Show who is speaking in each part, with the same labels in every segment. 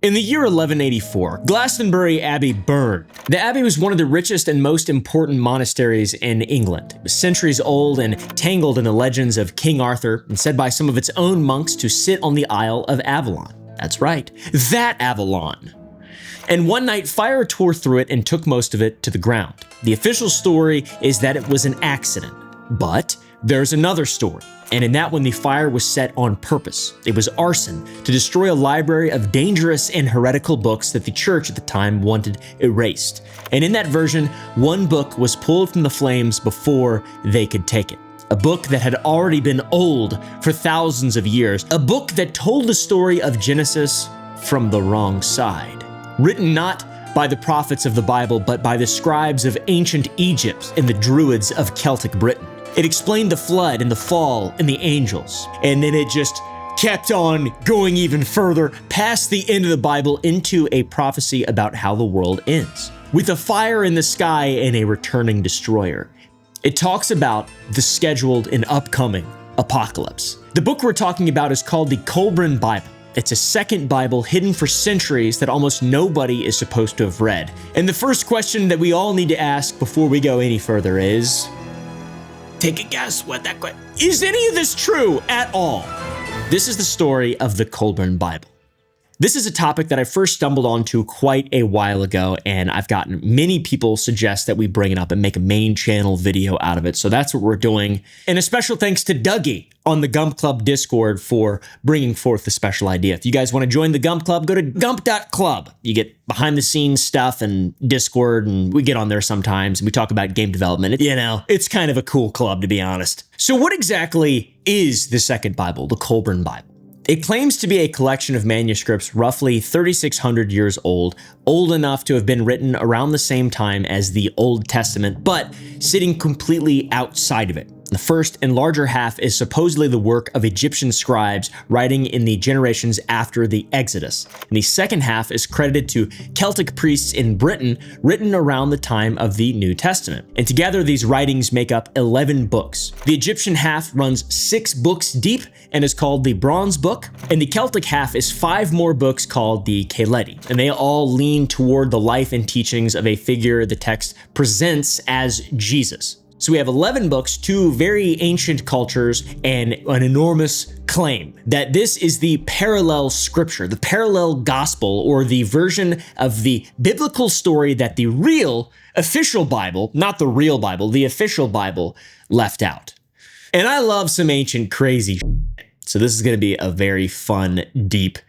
Speaker 1: In the year 1184, Glastonbury Abbey burned. The abbey was one of the richest and most important monasteries in England. It was centuries old and tangled in the legends of King Arthur, and said by some of its own monks to sit on the Isle of Avalon. That's right, that Avalon. And one night, fire tore through it and took most of it to the ground. The official story is that it was an accident, but there's another story. And in that one, the fire was set on purpose. It was arson to destroy a library of dangerous and heretical books that the church at the time wanted erased. And in that version, one book was pulled from the flames before they could take it. A book that had already been old for thousands of years. A book that told the story of Genesis from the wrong side. Written not by the prophets of the Bible, but by the scribes of ancient Egypt and the druids of Celtic Britain. It explained the flood and the fall and the angels. And then it just kept on going even further past the end of the Bible into a prophecy about how the world ends, with a fire in the sky and a returning destroyer. It talks about the scheduled and upcoming apocalypse. The book we're talking about is called the Kolbrin Bible. It's a second Bible hidden for centuries that almost nobody is supposed to have read. And the first question that we all need to ask before we go any further is, take a guess what that question is. Any of this true at all? This is the story of the Kolbrin Bible. This is a topic that I first stumbled onto quite a while ago, and I've gotten many people suggest that we bring it up and make a main channel video out of it. So that's what we're doing. And a special thanks to Dougie on the Gump Club Discord for bringing forth the special idea. If you guys want to join the Gump Club, go to gump.club. You get behind the scenes stuff and Discord, and we get on there sometimes and we talk about game development. It's kind of a cool club, to be honest. So what exactly is the second Bible, the Kolbrin Bible? It claims to be a collection of manuscripts roughly 3,600 years old enough to have been written around the same time as the Old Testament, but sitting completely outside of it. The first and larger half is supposedly the work of Egyptian scribes writing in the generations after the Exodus. And the second half is credited to Celtic priests in Britain, written around the time of the New Testament. And together these writings make up 11 books. The Egyptian half runs 6 books deep and is called the Bronze Book, and the Celtic half is 5 more books called the Caledi. And they all lean toward the life and teachings of a figure the text presents as Jesus. So we have 11 books, 2 very ancient cultures, and an enormous claim that this is the parallel scripture, the parallel gospel, or the version of the biblical story that the real official Bible, not the real Bible, the official Bible left out. And I love some ancient crazy shit. So this is going to be a very fun, deep,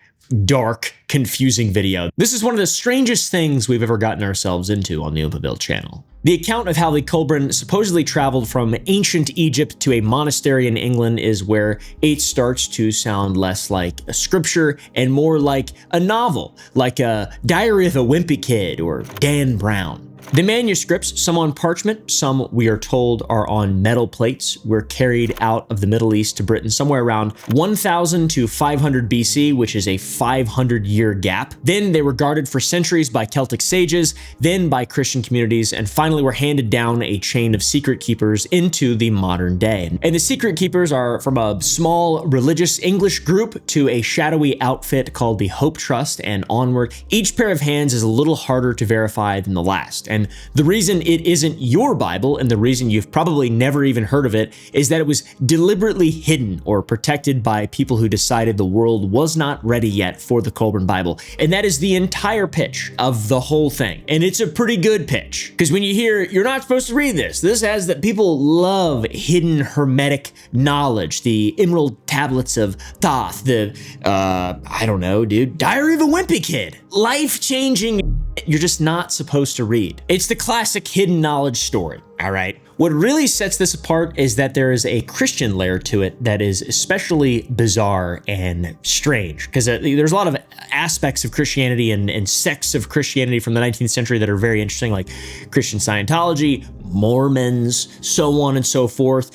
Speaker 1: dark, confusing video. This is one of the strangest things we've ever gotten ourselves into on the Oompaville channel. The account of how the Kolbrin supposedly traveled from ancient Egypt to a monastery in England is where it starts to sound less like a scripture and more like a novel, like a Diary of a Wimpy Kid or Dan Brown. The manuscripts, some on parchment, some we are told are on metal plates, were carried out of the Middle East to Britain somewhere around 1000 to 500 BC, which is a 500-year gap. Then they were guarded for centuries by Celtic sages, then by Christian communities, and finally were handed down a chain of secret keepers into the modern day. And the secret keepers are from a small religious English group to a shadowy outfit called the Hope Trust and onward. Each pair of hands is a little harder to verify than the last. And the reason it isn't your Bible, and the reason you've probably never even heard of it, is that it was deliberately hidden or protected by people who decided the world was not ready yet for the Kolbrin Bible. And that is the entire pitch of the whole thing. And it's a pretty good pitch, because when you hear, you're not supposed to read this, this has that people love hidden hermetic knowledge, the emerald tablets of Thoth, the, I don't know, dude, Diary of a Wimpy Kid, life-changing you're just not supposed to read. It's the classic hidden knowledge story, all right? What really sets this apart is that there is a Christian layer to it that is especially bizarre and strange, because there's a lot of aspects of Christianity and sects of Christianity from the 19th century that are very interesting, like Christian Scientology, Mormons, so on and so forth.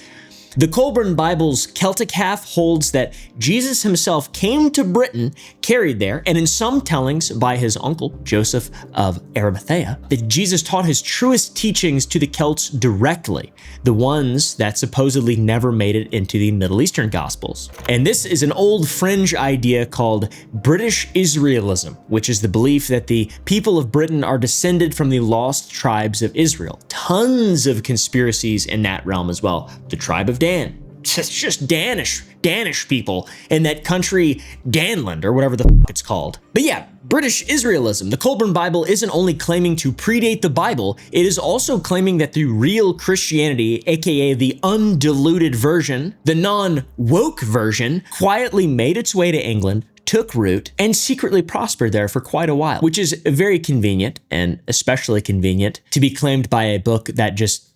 Speaker 1: The Kolbrin Bible's Celtic half holds that Jesus himself came to Britain, carried there, and in some tellings by his uncle, Joseph of Arimathea, that Jesus taught his truest teachings to the Celts directly, the ones that supposedly never made it into the Middle Eastern Gospels. And this is an old fringe idea called British Israelism, which is the belief that the people of Britain are descended from the lost tribes of Israel. Tons of conspiracies in that realm as well. The tribe of Dan. It's just Danish people in that country Danland or whatever the f it's called. But yeah, British Israelism. The Kolbrin Bible isn't only claiming to predate the Bible, it is also claiming that the real Christianity, aka the undiluted version, the non-woke version, quietly made its way to England, took root, and secretly prospered there for quite a while, which is very convenient, and especially convenient to be claimed by a book that just,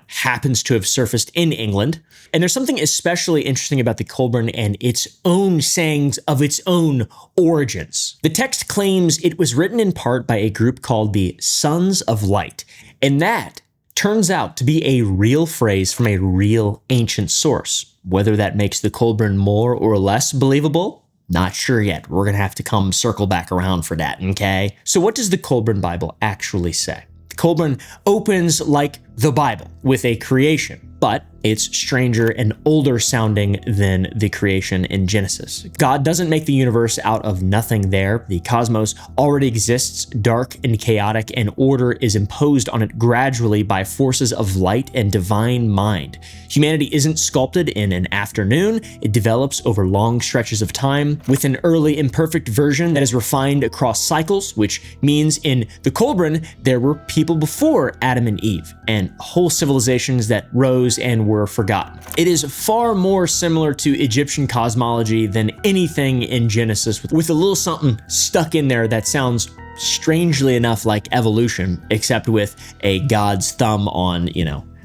Speaker 1: happens to have surfaced in England. And there's something especially interesting about the Kolbrin and its own sayings of its own origins. The text claims it was written in part by a group called the Sons of Light, and that turns out to be a real phrase from a real ancient source. Whether that makes the Kolbrin more or less believable, not sure yet. We're gonna have to come circle back around for that, okay? So what does the Kolbrin Bible actually say? The Kolbrin opens like the Bible with a creation, but it's stranger and older sounding than the creation in Genesis. God doesn't make the universe out of nothing there. The cosmos already exists, dark and chaotic, and order is imposed on it gradually by forces of light and divine mind. Humanity isn't sculpted in an afternoon. It develops over long stretches of time with an early imperfect version that is refined across cycles, which means in the Kolbrin, there were people before Adam and Eve and whole civilizations that rose and were forgotten. It is far more similar to Egyptian cosmology than anything in Genesis, with a little something stuck in there that sounds strangely enough like evolution, except with a God's thumb on,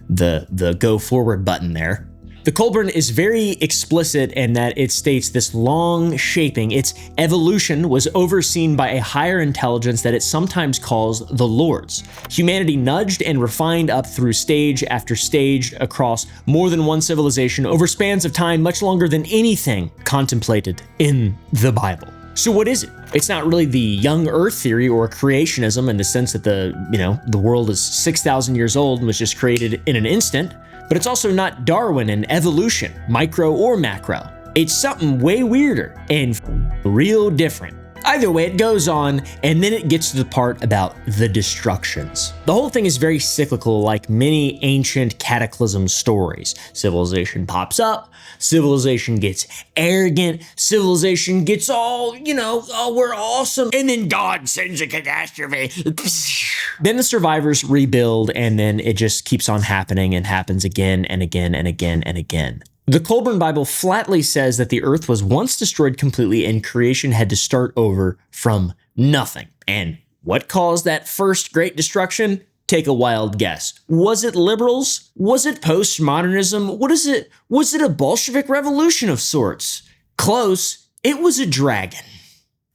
Speaker 1: the go forward button there. The Kolbrin is very explicit in that it states this long shaping, its evolution was overseen by a higher intelligence that it sometimes calls the Lords. Humanity nudged and refined up through stage after stage across more than one civilization over spans of time much longer than anything contemplated in the Bible. So what is it? It's not really the young earth theory or creationism in the sense that the world is 6,000 years old and was just created in an instant. But it's also not Darwin and evolution, micro or macro. It's something way weirder and real different. Either way, it goes on, and then it gets to the part about the destructions. The whole thing is very cyclical, like many ancient cataclysm stories. Civilization pops up, civilization gets arrogant, civilization gets all, we're awesome, and then God sends a catastrophe. Then the survivors rebuild, and then it just keeps on happening and happens again and again and again and again. The Kolbrin Bible flatly says that the earth was once destroyed completely and creation had to start over from nothing. And what caused that first great destruction? Take a wild guess. Was it liberals? Was it postmodernism? What is it? Was it a Bolshevik revolution of sorts? Close. It was a dragon.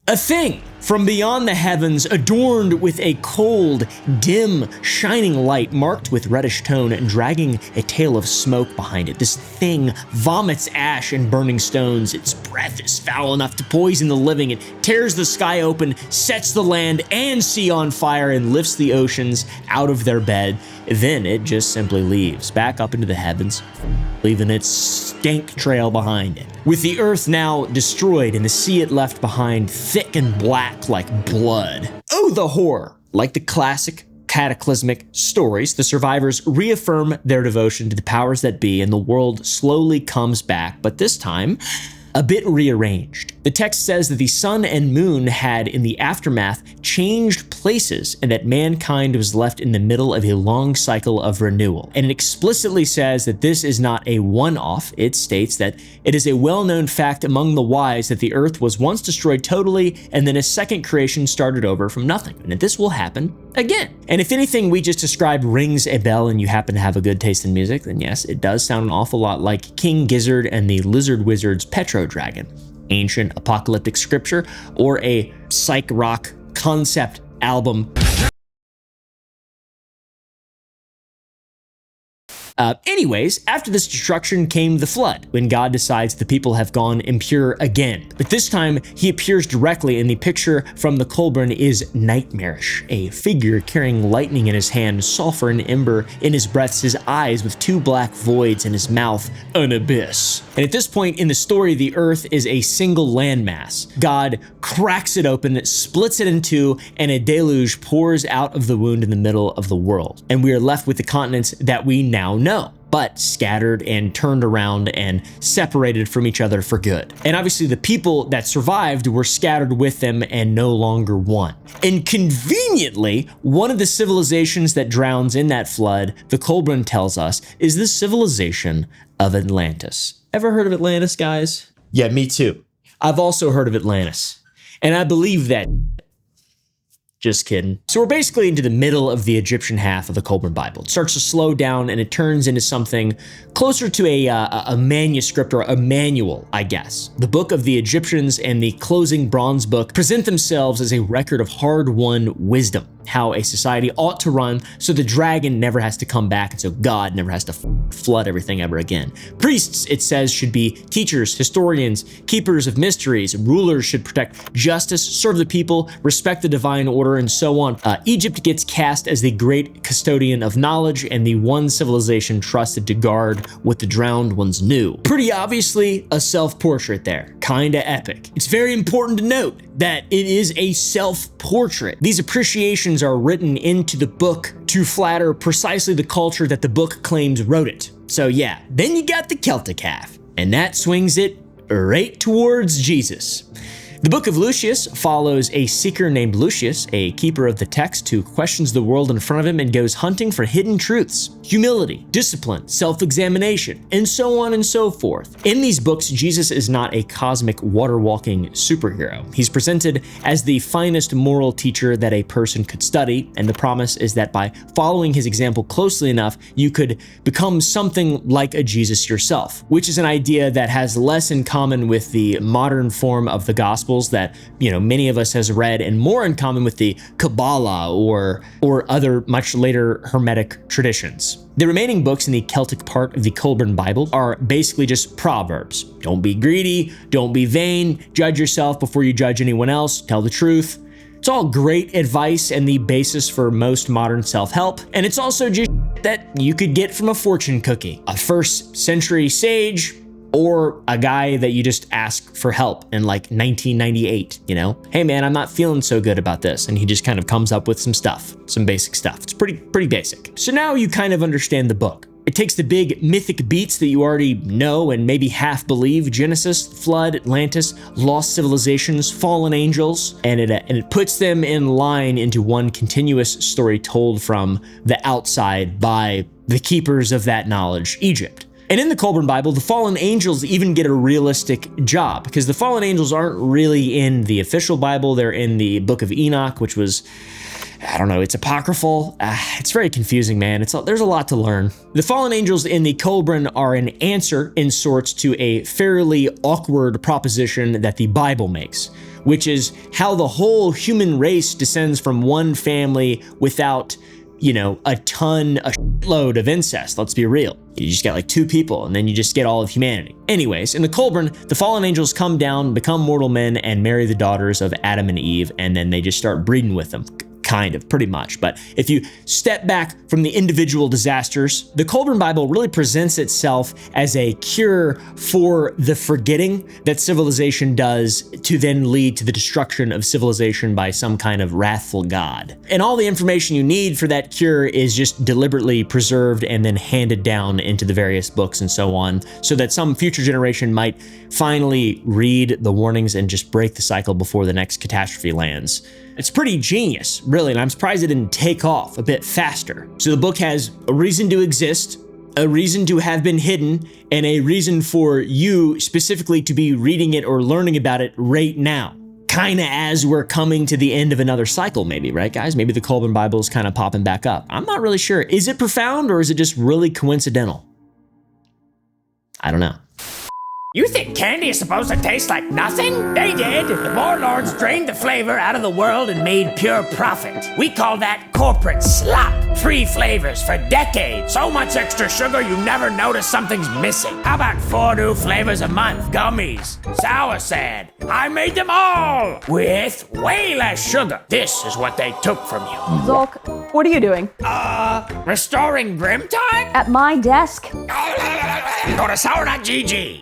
Speaker 1: A thing from beyond the heavens, adorned with a cold, dim, shining light marked with reddish tone and dragging a tail of smoke behind it. This thing vomits ash and burning stones. Its breath is foul enough to poison the living. It tears the sky open, sets the land and sea on fire, and lifts the oceans out of their bed. Then it just simply leaves back up into the heavens, leaving its stank trail behind it. With the earth now destroyed and the sea it left behind thick and black like blood. Oh, the horror! Like the classic cataclysmic stories, the survivors reaffirm their devotion to the powers that be and the world slowly comes back, but this time, a bit rearranged. The text says that the sun and moon had, in the aftermath, changed places and that mankind was left in the middle of a long cycle of renewal. And it explicitly says that this is not a one-off. It states that it is a well-known fact among the wise that the earth was once destroyed totally and then a second creation started over from nothing, and that this will happen again. And if anything we just described rings a bell and you happen to have a good taste in music, then yes, it does sound an awful lot like King Gizzard and the Lizard Wizard's Petro Dragon, ancient apocalyptic scripture, or a psych rock concept album. Anyways, after this destruction came the flood, when God decides the people have gone impure again. But this time, he appears directly, and the picture from the Kolbrin is nightmarish. A figure carrying lightning in his hand, sulfur and ember in his breaths, his eyes with two black voids in his mouth, an abyss. And at this point in the story, the earth is a single landmass. God cracks it open, splits it in two, and a deluge pours out of the wound in the middle of the world. And we are left with the continents that we now know, but scattered and turned around and separated from each other for good. And obviously the people that survived were scattered with them and no longer one. And conveniently, one of the civilizations that drowns in that flood, the Kolbrin tells us, is the civilization of Atlantis. Ever heard of Atlantis, guys? Yeah, me too. I've also heard of Atlantis. And I believe that. Just kidding. So we're basically into the middle of the Egyptian half of the Kolbrin Bible. It starts to slow down and it turns into something closer to a manuscript or a manual, I guess. The Book of the Egyptians and the closing bronze book present themselves as a record of hard-won wisdom, how a society ought to run so the dragon never has to come back and so God never has to flood everything ever again. Priests, it says, should be teachers, historians, keepers of mysteries. Rulers should protect justice, serve the people, respect the divine order, and so on. Egypt gets cast as the great custodian of knowledge and the one civilization trusted to guard what the drowned ones knew. Pretty obviously a self-portrait there. Kinda epic. It's very important to note that it is a self-portrait. These appreciations are written into the book to flatter precisely the culture that the book claims wrote it. So yeah, then you got the Celtic half, and that swings it right towards Jesus. The Book of Lucius follows a seeker named Lucius, a keeper of the text who questions the world in front of him and goes hunting for hidden truths, humility, discipline, self-examination, and so on and so forth. In these books, Jesus is not a cosmic water-walking superhero. He's presented as the finest moral teacher that a person could study, and the promise is that by following his example closely enough, you could become something like a Jesus yourself, which is an idea that has less in common with the modern form of the gospel that, many of us has read, and more in common with the Kabbalah or other much later Hermetic traditions. The remaining books in the Celtic part of the Kolbrin Bible are basically just proverbs. Don't be greedy, don't be vain, judge yourself before you judge anyone else, tell the truth. It's all great advice and the basis for most modern self-help, and it's also just that you could get from a fortune cookie, a first century sage, or a guy that you just ask for help in like 1998, Hey man, I'm not feeling so good about this. And he just kind of comes up with some stuff, some basic stuff. It's pretty basic. So now you kind of understand the book. It takes the big mythic beats that you already know and maybe half believe: Genesis, Flood, Atlantis, lost civilizations, fallen angels, and it puts them in line into one continuous story told from the outside by the keepers of that knowledge, Egypt. And in the Kolbrin Bible, the fallen angels even get a realistic job, because the fallen angels aren't really in the official Bible. They're in the Book of Enoch, which was, it's apocryphal. It's very confusing, man. There's a lot to learn. The fallen angels in the Kolbrin are an answer, in sorts, to a fairly awkward proposition that the Bible makes, which is how the whole human race descends from one family without a shitload of incest. Let's be real. You just got like two people and then you just get all of humanity. Anyways, in the Kolbrin, the fallen angels come down, become mortal men, and marry the daughters of Adam and Eve, and then they just start breeding with them. Kind of, pretty much. But if you step back from the individual disasters, the Kolbrin Bible really presents itself as a cure for the forgetting that civilization does, to then lead to the destruction of civilization by some kind of wrathful god. And all the information you need for that cure is just deliberately preserved and then handed down into the various books and so on, so that some future generation might finally read the warnings and just break the cycle before the next catastrophe lands. It's pretty genius, really, and I'm surprised it didn't take off a bit faster. So the book has a reason to exist, a reason to have been hidden, and a reason for you specifically to be reading it or learning about it right now. Kinda as we're coming to the end of another cycle, maybe, right, guys? Maybe the Kolbrin Bible is kind of popping back up. I'm not really sure. Is it profound or is it just really coincidental? I don't know.
Speaker 2: You think candy is supposed to taste like nothing? They did. The warlords drained the flavor out of the world and made pure profit. We call that corporate slop. 3 flavors for decades. So much extra sugar you never notice something's missing. How about 4 new flavors a month? Gummies, sour sand. I made them all with way less sugar. This is what they took from you.
Speaker 3: Zolk, what are you doing?
Speaker 2: Restoring Grim Time?
Speaker 3: At my desk.
Speaker 2: Go to sour.gg.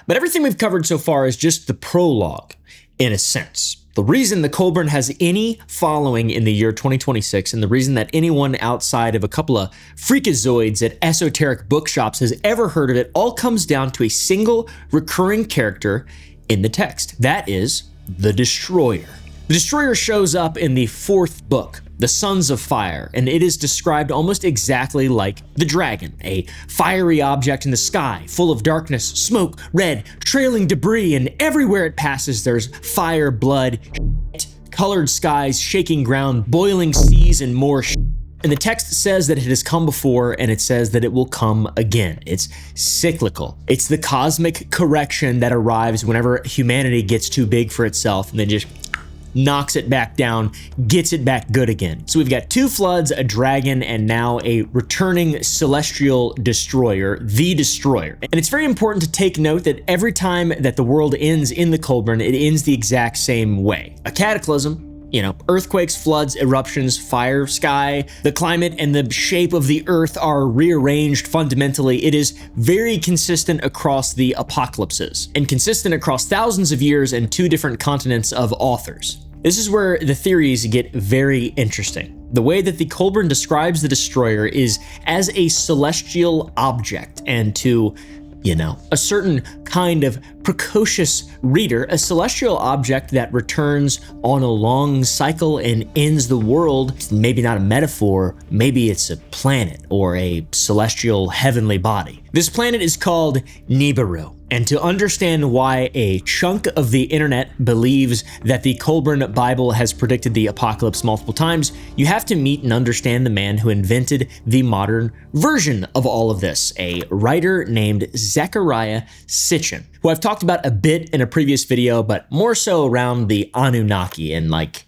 Speaker 1: But everything we've covered so far is just the prologue, in a sense. The reason the Kolbrin has any following in the year 2026, and the reason that anyone outside of a couple of freakazoids at esoteric bookshops has ever heard of it, all comes down to a single recurring character in the text. That is the Destroyer. The Destroyer shows up in the 4th book, the Sons of Fire, and it is described almost exactly like the dragon, a fiery object in the sky, full of darkness, smoke, red, trailing debris, and everywhere it passes there's fire, blood, colored skies, shaking ground, boiling seas, and more And the text says that it has come before, and it says that it will come again. It's cyclical. It's the cosmic correction that arrives whenever humanity gets too big for itself and then just knocks it back down, gets it back good again. So we've got 2 floods, a dragon, and now a returning celestial destroyer, the Destroyer. And it's very important to take note that every time that the world ends in the Kolbrin, it ends the exact same way. A cataclysm, you know, earthquakes, floods, eruptions, fire, sky, the climate and the shape of the earth are rearranged fundamentally. It is very consistent across the apocalypses and consistent across thousands of years and 2 different continents of authors. This is where the theories get very interesting. The way that the Kolbrin describes the Destroyer is as a celestial object, and to, you know, a certain kind of precocious reader, a celestial object that returns on a long cycle and ends the world. Maybe not a metaphor, maybe it's a planet or a celestial heavenly body. This planet is called Nibiru. And to understand why a chunk of the internet believes that the Kolbrin Bible has predicted the apocalypse multiple times, you have to meet and understand the man who invented the modern version of all of this, a writer named Zechariah Sitchin, who I've talked about a bit in a previous video, but more so around the Anunnaki and like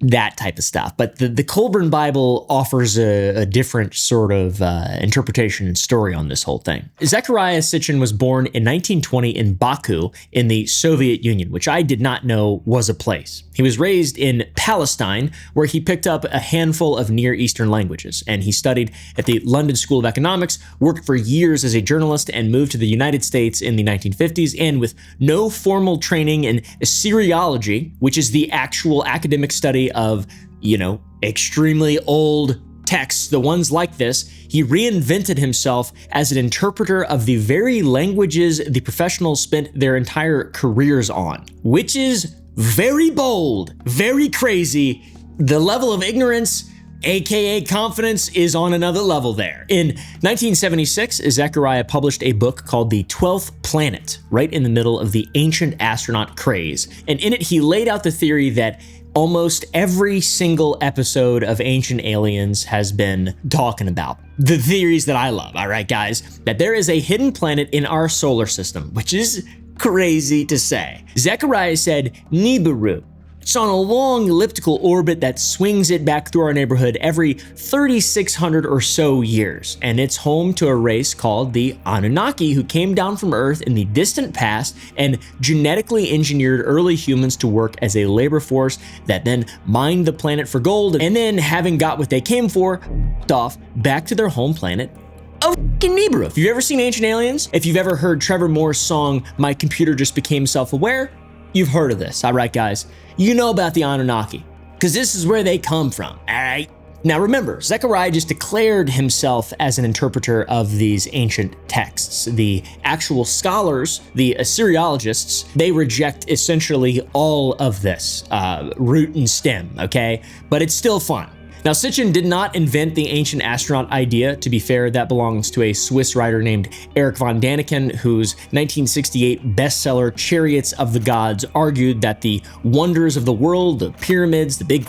Speaker 1: that type of stuff. But the Kolbrin Bible offers a different sort of interpretation and story on this whole thing. Zechariah Sitchin was born in 1920 in Baku in the Soviet Union, which I did not know was a place. He was raised in Palestine, where he picked up a handful of Near Eastern languages, and he studied at the London School of Economics, worked for years as a journalist, and moved to the United States in the 1950s, and with no formal training in Assyriology, which is the actual academic study of, you know, extremely old texts, the ones like this, he reinvented himself as an interpreter of the very languages the professionals spent their entire careers on, which is very bold, very crazy. The level of ignorance, aka confidence, is on another level there. In 1976, Zechariah published a book called The 12th Planet, right in the middle of the ancient astronaut craze. And in it, he laid out the theory that almost every single episode of Ancient Aliens has been talking about. The theories that I love, all right, guys? That there is a hidden planet in our solar system, which is crazy to say. Zechariah said Nibiru. It's on a long elliptical orbit that swings it back through our neighborhood every 3,600 or so years, and it's home to a race called the Anunnaki, who came down from Earth in the distant past and genetically engineered early humans to work as a labor force that then mined the planet for gold, and then, having got what they came for, off back to their home planet of Nibiru. If you've ever seen Ancient Aliens, if you've ever heard Trevor Moore's song, My Computer Just Became Self-Aware, you've heard of this, all right, guys? You know about the Anunnaki, because this is where they come from, all right? Now remember, Zechariah just declared himself as an interpreter of these ancient texts. The actual scholars, the Assyriologists, they reject essentially all of this, root and stem, okay? But it's still fun. Now, Sitchin did not invent the ancient astronaut idea. To be fair, that belongs to a Swiss writer named Erich von Däniken, whose 1968 bestseller Chariots of the Gods argued that the wonders of the world, the pyramids, the big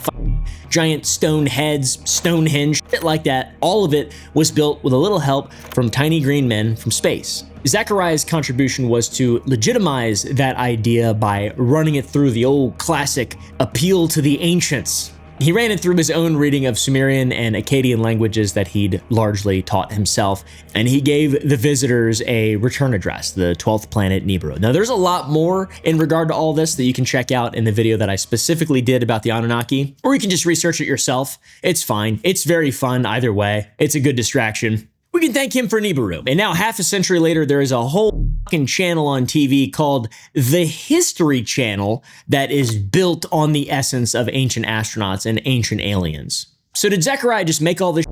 Speaker 1: giant stone heads, Stonehenge, shit like that. All of it was built with a little help from tiny green men from space. Zechariah's contribution was to legitimize that idea by running it through the old classic appeal to the ancients. He ran it through his own reading of Sumerian and Akkadian languages that he'd largely taught himself, and he gave the visitors a return address, the 12th planet Nibiru. Now, there's a lot more in regard to all this that you can check out in the video that I specifically did about the Anunnaki, or you can just research it yourself. It's fine. It's very fun either way. It's a good distraction. We can thank him for Nibiru. And now, half a century later, there is a whole fucking channel on TV called the History Channel that is built on the essence of ancient astronauts and ancient aliens. So did Zechariah just make all this?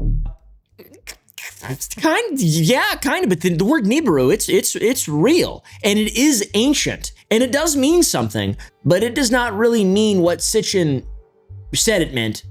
Speaker 1: Yeah, kind of. But the word Nibiru, it's real, and it is ancient, and it does mean something, but it does not really mean what Sitchin said it meant.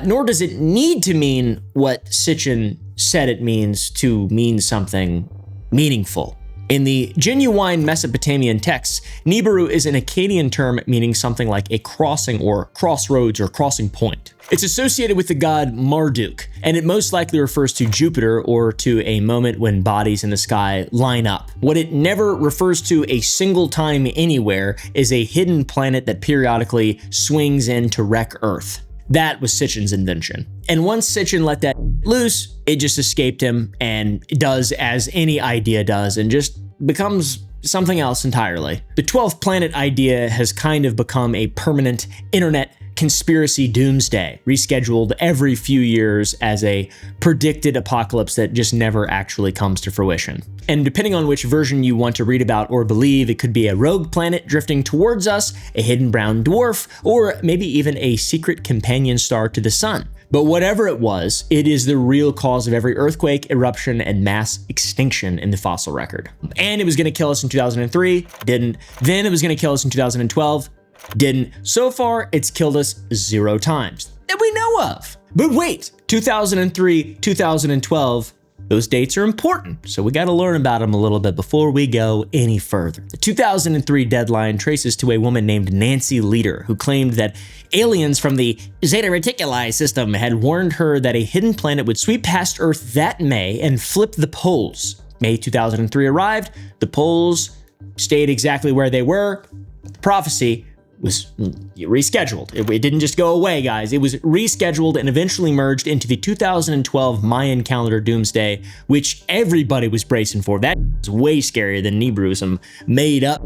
Speaker 1: Nor does it need to mean what Sitchin said it means to mean something meaningful. In the genuine Mesopotamian texts, Nibiru is an Akkadian term meaning something like a crossing or crossroads or crossing point. It's associated with the god Marduk, and it most likely refers to Jupiter or to a moment when bodies in the sky line up. What it never refers to a single time anywhere is a hidden planet that periodically swings in to wreck Earth. That was Sitchin's invention. And once Sitchin let that loose, it just escaped him and does as any idea does and just becomes something else entirely. The 12th planet idea has kind of become a permanent internet conspiracy doomsday, rescheduled every few years as a predicted apocalypse that just never actually comes to fruition. And depending on which version you want to read about or believe, it could be a rogue planet drifting towards us, a hidden brown dwarf, or maybe even a secret companion star to the sun. But whatever it was, it is the real cause of every earthquake, eruption, and mass extinction in the fossil record. And it was going to kill us in 2003, didn't. Then it was going to kill us in 2012, didn't. So far, it's killed us 0 times that we know of. But wait, 2003, 2012, those dates are important, so we got to learn about them a little bit before we go any further. The 2003 deadline traces to a woman named Nancy Leader, who claimed that aliens from the Zeta Reticuli system had warned her that a hidden planet would sweep past Earth that May and flip the poles. May 2003 arrived, the poles stayed exactly where they were. The prophecy was rescheduled. It didn't just go away, guys. It was rescheduled and eventually merged into the 2012 Mayan calendar doomsday, which everybody was bracing for. That was way scarier than Nibiru, some made up.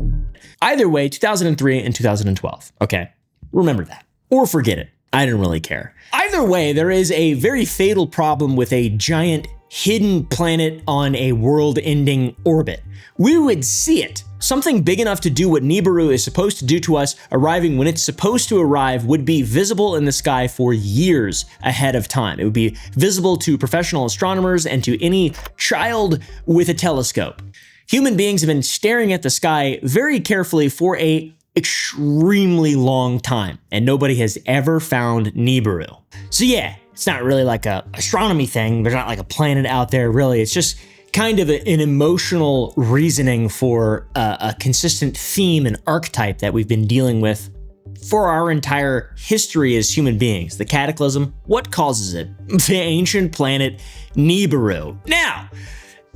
Speaker 1: Either way, 2003 and 2012. Okay, remember that. Or forget it. I didn't really care. Either way, there is a very fatal problem with a giant hidden planet on a world-ending orbit. We would see it. Something big enough to do what Nibiru is supposed to do to us, arriving when it's supposed to arrive, would be visible in the sky for years ahead of time. It would be visible to professional astronomers and to any child with a telescope. Human beings have been staring at the sky very carefully for an extremely long time, and nobody has ever found Nibiru. So yeah, it's not really like a astronomy thing. There's not like a planet out there, really. It's just kind of an emotional reasoning for a consistent theme and archetype that we've been dealing with for our entire history as human beings. The cataclysm, what causes it? The ancient planet Nibiru. Now,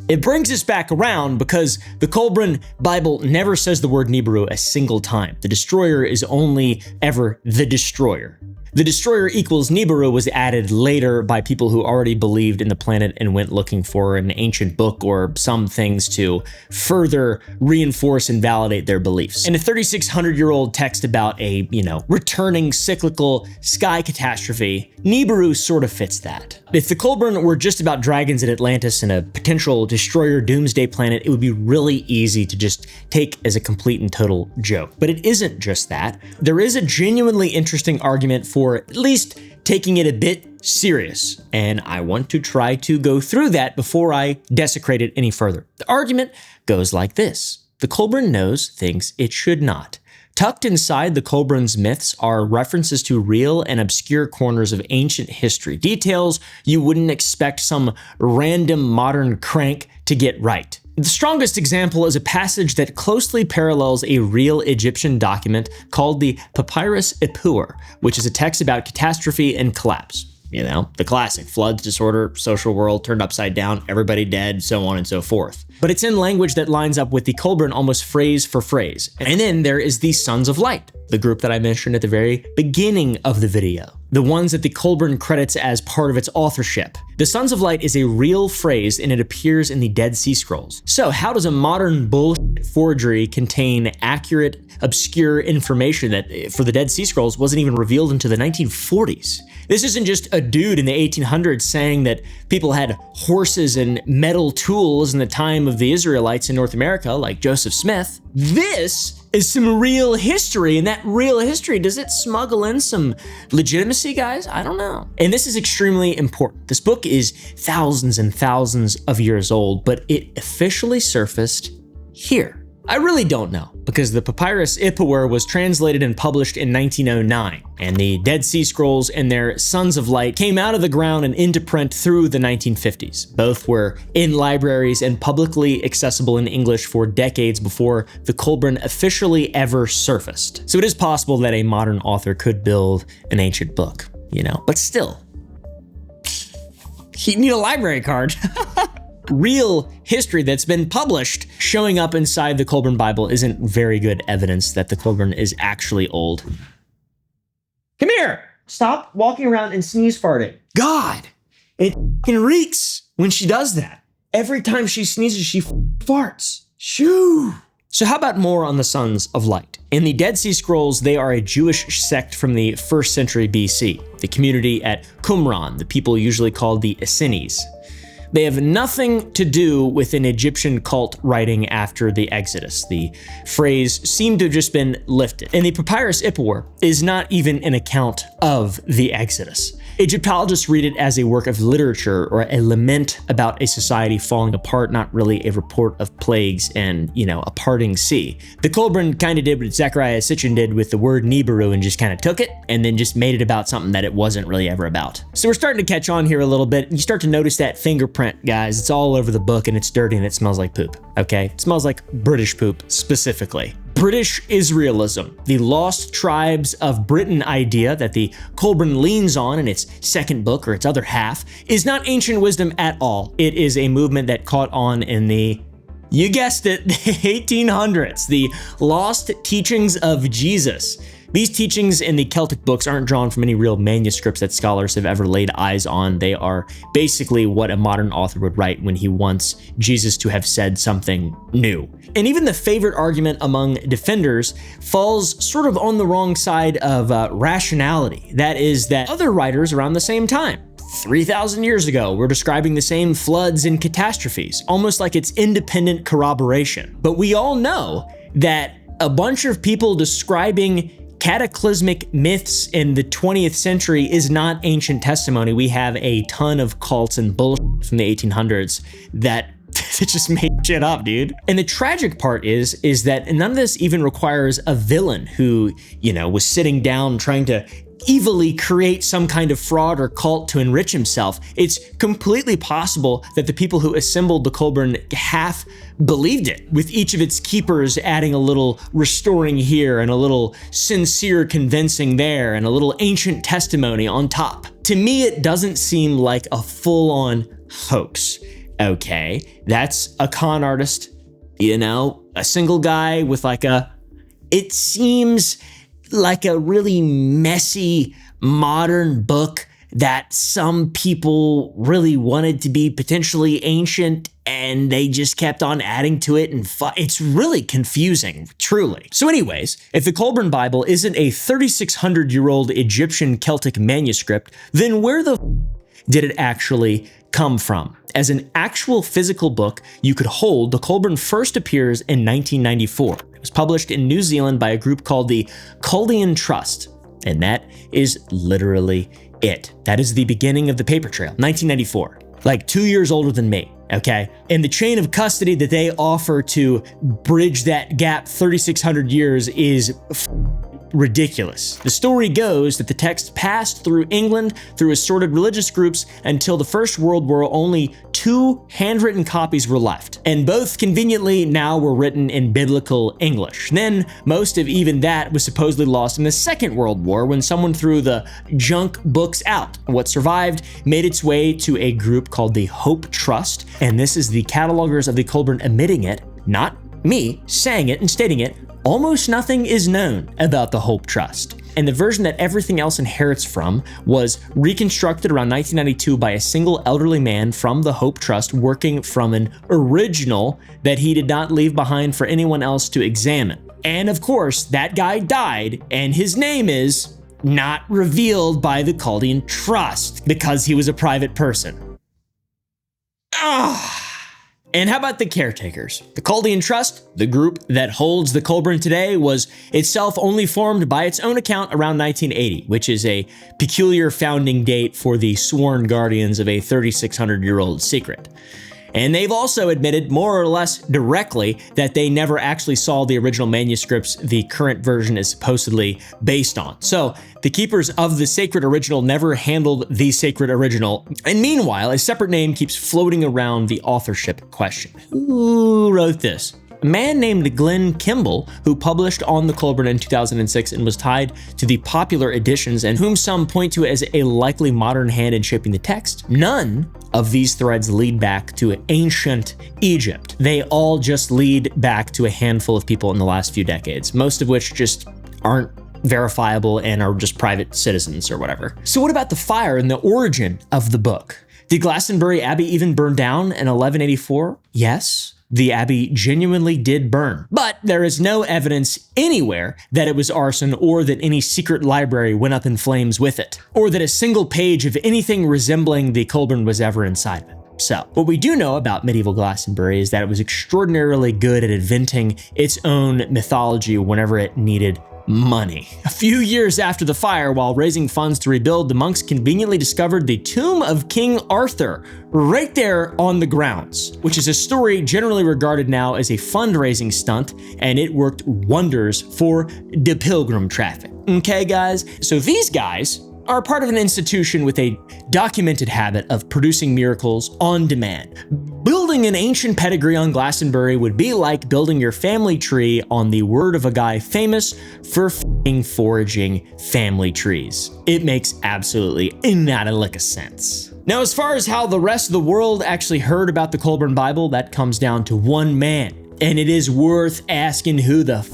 Speaker 1: it brings us back around because the Kolbrin Bible never says the word Nibiru a single time. The destroyer is only ever the destroyer. The destroyer equals Nibiru was added later by people who already believed in the planet and went looking for an ancient book or some things to further reinforce and validate their beliefs. In a 3,600-year-old text about a, returning cyclical sky catastrophe, Nibiru sort of fits that. If the Kolbrin were just about dragons in Atlantis and a potential destroyer doomsday planet, it would be really easy to just take as a complete and total joke. But it isn't just that. There is a genuinely interesting argument for at least taking it a bit serious, and I want to try to go through that before I desecrate it any further. The argument goes like this. The Kolbrin knows things it should not. Tucked inside the Kolbrin's myths are references to real and obscure corners of ancient history, details you wouldn't expect some random modern crank to get right. The strongest example is a passage that closely parallels a real Egyptian document called the Papyrus Ipuwer, which is a text about catastrophe and collapse. You know, the classic: floods, disorder, social world turned upside down, everybody dead, so on and so forth. But it's in language that lines up with the Kolbrin almost phrase for phrase. And then there is the Sons of Light, the group that I mentioned at the very beginning of the video, the ones that the Kolbrin credits as part of its authorship. The Sons of Light is a real phrase and it appears in the Dead Sea Scrolls. So how does a modern bullshit forgery contain accurate, obscure information that for the Dead Sea Scrolls wasn't even revealed until the 1940s? This isn't just a dude in the 1800s saying that people had horses and metal tools in the time of the Israelites in North America, like Joseph Smith. This is some real history, and that real history, does it smuggle in some legitimacy, guys? I don't know. And this is extremely important. This book is thousands and thousands of years old, but it officially surfaced here. I really don't know, because the Papyrus Ipuwer was translated and published in 1909, and the Dead Sea Scrolls and their Sons of Light came out of the ground and into print through the 1950s. Both were in libraries and publicly accessible in English for decades before the Kolbrin officially ever surfaced. So it is possible that a modern author could build an ancient book, you know, but still, you need a library card. Real history that's been published showing up inside the Kolbrin Bible isn't very good evidence that the Kolbrin is actually old. Come here! Stop walking around and sneeze farting. God! It f***ing reeks when she does that. Every time she sneezes, she farts. Shoo! So how about more on the Sons of Light? In the Dead Sea Scrolls, they are a Jewish sect from the 1st century BC, the community at Qumran, the people usually called the Essenes. They have nothing to do with an Egyptian cult writing after the Exodus. The phrase seemed to have just been lifted. And the Papyrus Ipuwer is not even an account of the Exodus. Egyptologists read it as a work of literature or a lament about a society falling apart, not really a report of plagues and, you know, a parting sea. The Kolbrin kind of did what Zechariah Sitchin did with the word Nibiru and just kind of took it and then just made it about something that it wasn't really ever about. So we're starting to catch on here a little bit. You start to notice that fingerprint, guys. It's all over the book and it's dirty and it smells like poop, okay? It smells like British poop specifically. British Israelism, the lost tribes of Britain idea that the Kolbrin leans on in its second book or its other half, is not ancient wisdom at all. It is a movement that caught on in the, you guessed it, the 1800s, the lost teachings of Jesus. These teachings in the Celtic books aren't drawn from any real manuscripts that scholars have ever laid eyes on. They are basically what a modern author would write when he wants Jesus to have said something new. And even the favorite argument among defenders falls sort of on the wrong side of rationality. That is that other writers around the same time, 3,000 years ago, were describing the same floods and catastrophes, almost like it's independent corroboration. But we all know that a bunch of people describing cataclysmic myths in the 20th century is not ancient testimony. We have a ton of cults and bullshit from the 1800s that just made shit up, dude. And the tragic part is that none of this even requires a villain who, you know, was sitting down trying to evilly create some kind of fraud or cult to enrich himself. It's completely possible that the people who assembled the Kolbrin half believed it, with each of its keepers adding a little restoring here and a little sincere convincing there and a little ancient testimony on top. To me, it doesn't seem like a full-on hoax. Okay, that's a con artist, you know, a single guy with like it seems like a really messy modern book that some people really wanted to be potentially ancient and they just kept on adding to it and it's really confusing, truly. So anyways, if the Kolbrin Bible isn't a 3,600-year-old Egyptian Celtic manuscript, then where the did it actually come from? As an actual physical book you could hold, the Kolbrin first appears in 1994. It was published in New Zealand by a group called the Culdean Trust, and that is literally it. That is the beginning of the paper trail, 1994. Like 2 years older than me, okay? And the chain of custody that they offer to bridge that gap 3,600 years is ridiculous. The story goes that the text passed through England through assorted religious groups until the First World War. Only 2 handwritten copies were left, and both conveniently now were written in biblical English. Then most of even that was supposedly lost in the Second World War when someone threw the junk books out. What survived made its way to a group called the Hope Trust, and this is the catalogers of the Kolbrin admitting it, not me saying it and stating it. Almost nothing is known about the Hope Trust. And the version that everything else inherits from was reconstructed around 1992 by a single elderly man from the Hope Trust working from an original that he did not leave behind for anyone else to examine. And of course, that guy died, and his name is not revealed by the Chaldean Trust because he was a private person. And how about the caretakers? The Chaldean Trust, the group that holds the Kolbrin today, was itself only formed by its own account around 1980, which is a peculiar founding date for the sworn guardians of a 3,600-year-old secret. And they've also admitted, more or less directly, that they never actually saw the original manuscripts the current version is supposedly based on. So the keepers of the sacred original never handled the sacred original. And meanwhile, a separate name keeps floating around the authorship question. Who wrote this? A man named Glenn Kimball, who published on the Kolbrin in 2006 and was tied to the popular editions, and whom some point to as a likely modern hand in shaping the text. None of these threads lead back to ancient Egypt. They all just lead back to a handful of people in the last few decades, most of which just aren't verifiable and are just private citizens or whatever. So what about the fire and the origin of the book? Did Glastonbury Abbey even burn down in 1184? Yes. The abbey genuinely did burn, but there is no evidence anywhere that it was arson or that any secret library went up in flames with it, or that a single page of anything resembling the Kolbrin was ever inside of it. So, what we do know about medieval Glastonbury is that it was extraordinarily good at inventing its own mythology whenever it needed money. A few years after the fire, while raising funds to rebuild, the monks conveniently discovered the tomb of King Arthur right there on the grounds, which is a story generally regarded now as a fundraising stunt, and it worked wonders for the pilgrim traffic. Okay, guys? So these guys are part of an institution with a documented habit of producing miracles on demand. Building an ancient pedigree on Glastonbury would be like building your family tree on the word of a guy famous for foraging family trees. It makes absolutely not a lick of sense. Now, as far as how the rest of the world actually heard about the Kolbrin Bible, that comes down to one man. And it is worth asking who the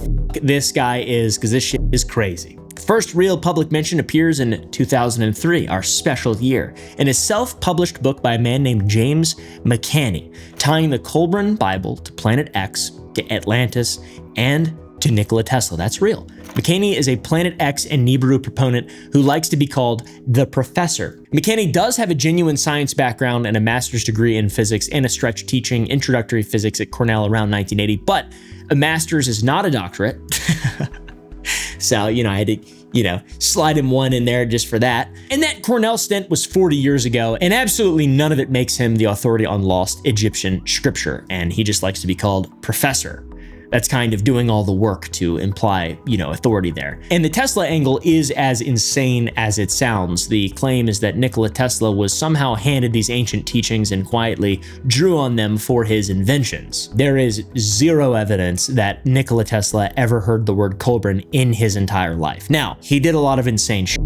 Speaker 1: this guy is, because this shit is crazy. First real public mention appears in 2003, our special year, in a self-published book by a man named James McCanney, tying the Kolbrin Bible to Planet X, to Atlantis, and to Nikola Tesla. That's real. McCanney is a Planet X and Nibiru proponent who likes to be called the Professor. McCanney does have a genuine science background and a master's degree in physics and a stretch teaching introductory physics at Cornell around 1980, but a master's is not a doctorate. So, I had to, slide him one in there just for that. And that Cornell stint was 40 years ago, and absolutely none of it makes him the authority on lost Egyptian scripture, and he just likes to be called Professor. That's kind of doing all the work to imply, authority there. And the Tesla angle is as insane as it sounds. The claim is that Nikola Tesla was somehow handed these ancient teachings and quietly drew on them for his inventions. There is zero evidence that Nikola Tesla ever heard the word Kolbrin in his entire life. Now, he did a lot of insane shit.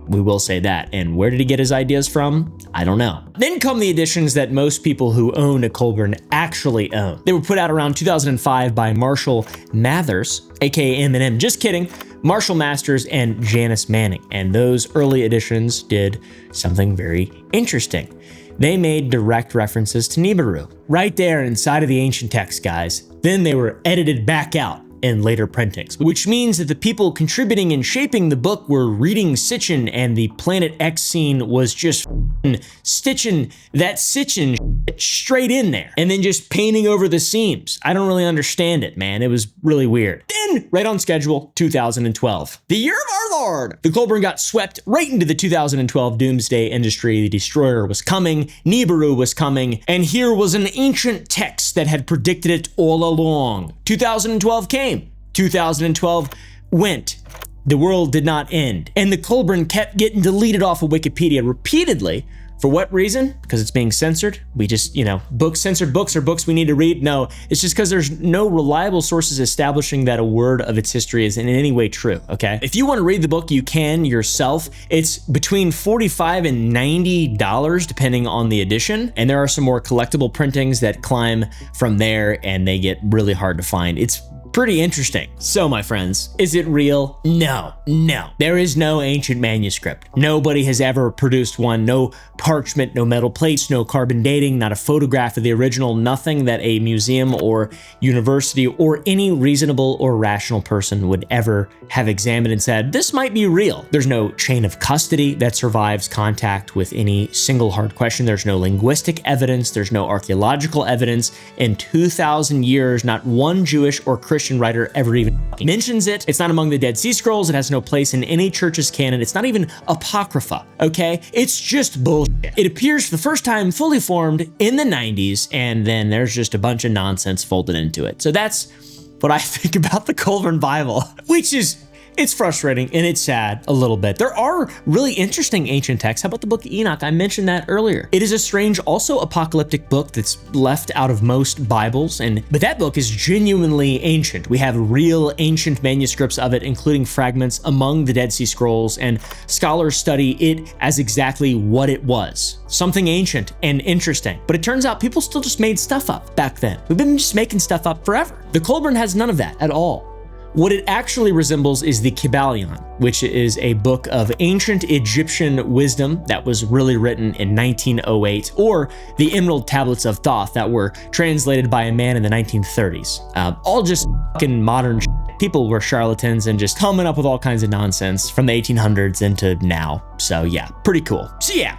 Speaker 1: We will say that. And where did he get his ideas from? I don't know. Then come the editions that most people who own a Kolbrin actually own. They were put out around 2005 by Marshall Mathers, aka Eminem. Just kidding. Marshall Masters and Janice Manning. And those early editions did something very interesting. They made direct references to Nibiru, right there inside of the ancient text, guys. Then they were edited back out in later printings, which means that the people contributing and shaping the book were reading Sitchin, and the Planet X scene was just stitching that Sitchin straight in there and then just painting over the seams. I don't really understand it, man. It was really weird. Then, right on schedule, 2012. The year of our Lord! The Kolbrin got swept right into the 2012 doomsday industry. The destroyer was coming, Nibiru was coming, and here was an ancient text that had predicted it all along. 2012 came. 2012 went. The world did not end. And the Kolbrin kept getting deleted off of Wikipedia repeatedly. For what reason? Because it's being censored? We just, censored books are books we need to read? No, it's just because there's no reliable sources establishing that a word of its history is in any way true, okay? If you want to read the book, you can yourself. It's between $45 and $90, depending on the edition. And there are some more collectible printings that climb from there, and they get really hard to find. It's pretty interesting. So, my friends, is it real? No. There is no ancient manuscript. Nobody has ever produced one. No parchment, no metal plates, no carbon dating, not a photograph of the original, nothing that a museum or university or any reasonable or rational person would ever have examined and said, this might be real. There's no chain of custody that survives contact with any single hard question. There's no linguistic evidence. There's no archaeological evidence. In 2,000 years, not one Jewish or Christian writer ever even mentions it. It's not among the Dead Sea Scrolls. It has no place in any church's canon. It's not even apocrypha, okay? It's just bullshit. It appears for the first time fully formed in the 90s, and then there's just a bunch of nonsense folded into it. So that's what I think about the Kolbrin Bible, which is, it's frustrating and it's sad a little bit. There are really interesting ancient texts. How about the Book of Enoch? I mentioned that earlier. It is a strange, also apocalyptic book that's left out of most Bibles, but that book is genuinely ancient. We have real ancient manuscripts of it, including fragments among the Dead Sea Scrolls, and scholars study it as exactly what it was. Something ancient and interesting. But it turns out people still just made stuff up back then. We've been just making stuff up forever. The Kolbrin has none of that at all. What it actually resembles is the Kybalion, which is a book of ancient Egyptian wisdom that was really written in 1908, or the Emerald Tablets of Thoth that were translated by a man in the 1930s. All just fucking modern shit. People were charlatans and just coming up with all kinds of nonsense from the 1800s into now. So yeah, pretty cool. So yeah,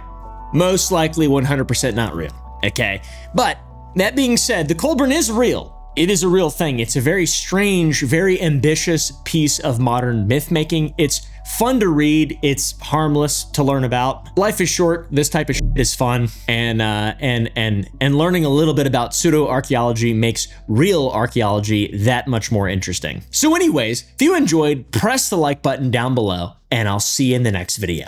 Speaker 1: most likely 100% not real, okay? But that being said, the Kolbrin is real. It is a real thing. It's a very strange, very ambitious piece of modern myth making. It's fun to read. It's harmless to learn about. Life is short. This type of shit is fun, and learning a little bit about pseudo archaeology makes real archaeology that much more interesting. So anyways, if you enjoyed, press the like button down below, and I'll see you in the next video.